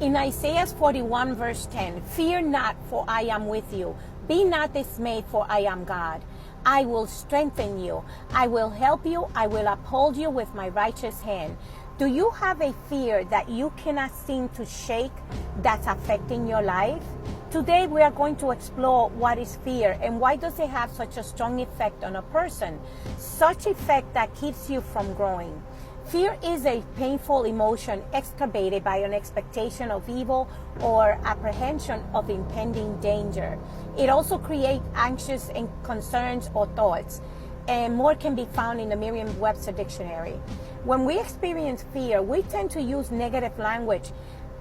In Isaiah 41 verse 10, fear not, for I am with you. Be not dismayed, for I am God. I will strengthen you. I will help you. I will uphold you with my righteous hand. Do you have a fear that you cannot seem to shake that's affecting your life? Today we are going to explore what is fear and why does it have such a strong effect on a person, such effect that keeps you from growing. Fear is a painful emotion excavated by an expectation of evil or apprehension of impending danger. It also creates anxious and concerns or thoughts, and more can be found in the Merriam-Webster dictionary. When we experience fear, we tend to use negative language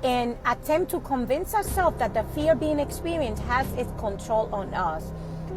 and attempt to convince ourselves that the fear being experienced has its control on us.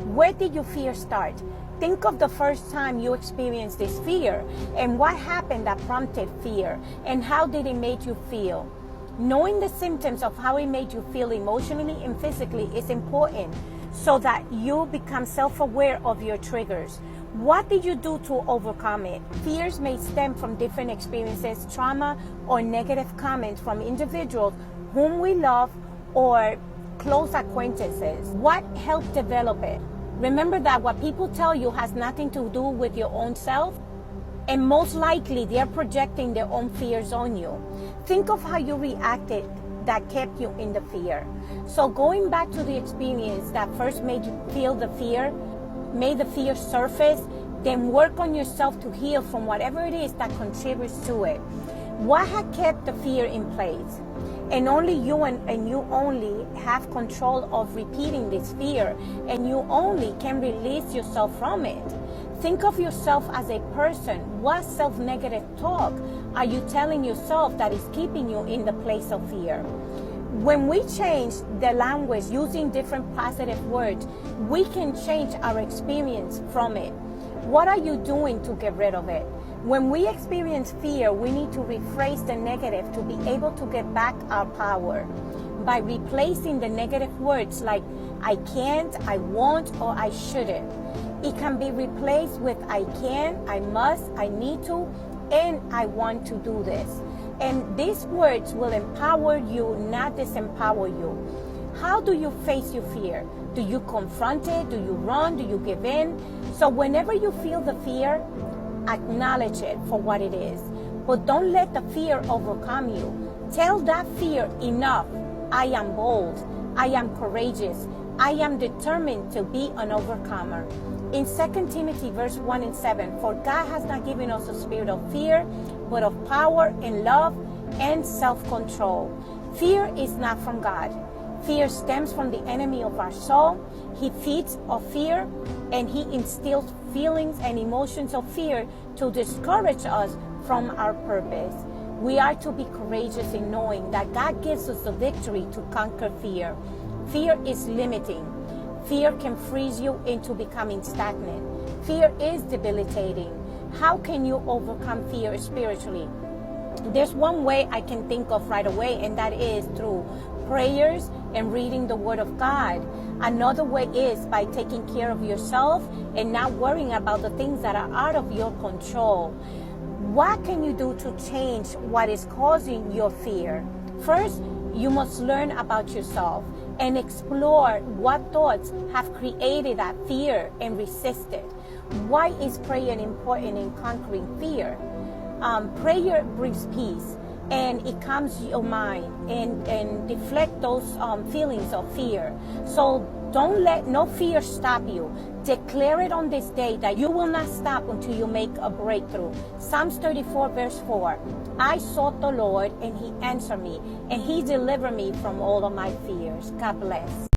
Where did your fear start? Think of the first time you experienced this fear and what happened that prompted fear and how did it make you feel. Knowing the symptoms of how it made you feel emotionally and physically is important so that you become self-aware of your triggers. What did you do to overcome it? Fears may stem from different experiences, trauma, or negative comments from individuals whom we love or close acquaintances. What helped develop it? Remember that what people tell you has nothing to do with your own self, and most likely they're projecting their own fears on you. Think of how you reacted that kept you in the fear. So going back to the experience that first made you feel the fear, made the fear surface, then work on yourself to heal from whatever it is that contributes to it. What had kept the fear in place? And only you and you only have control of repeating this fear, and you only can release yourself from it. Think of yourself as a person. What self-negative talk are you telling yourself that is keeping you in the place of fear? When we change the language using different positive words, we can change our experience from it. What are you doing to get rid of it? When we experience fear, we need to rephrase the negative to be able to get back our power by replacing the negative words like I can't, I won't, or I shouldn't. It can be replaced with I can, I must, I need to, and I want to do this. And these words will empower you, not disempower you. How do you face your fear? Do you confront it? Do you run? Do you give in? So whenever you feel the fear, acknowledge it for what it is. But don't let the fear overcome you. Tell that fear, enough. I am bold. I am courageous. I am determined to be an overcomer. In 2 Timothy verse 1 and 7, for God has not given us a spirit of fear, but of power and love and self-control. Fear is not from God. Fear stems from the enemy of our soul. He feeds off fear, and he instills feelings and emotions of fear to discourage us from our purpose. We are to be courageous in knowing that God gives us the victory to conquer fear. Fear is limiting. Fear can freeze you into becoming stagnant. Fear is debilitating. How can you overcome fear spiritually? There's one way I can think of right away, and that is through prayers and reading the Word of God. Another way is by taking care of yourself and not worrying about the things that are out of your control. What can you do to change what is causing your fear? First, you must learn about yourself and explore what thoughts have created that fear and resist it. Why is prayer important in conquering fear? Prayer brings peace, and it calms your mind and deflect those feelings of fear. So don't let no fear stop you. Declare it on this day that you will not stop until you make a breakthrough. Psalms 34 verse 4, I sought the Lord and he answered me, and he delivered me from all of my fears. God bless.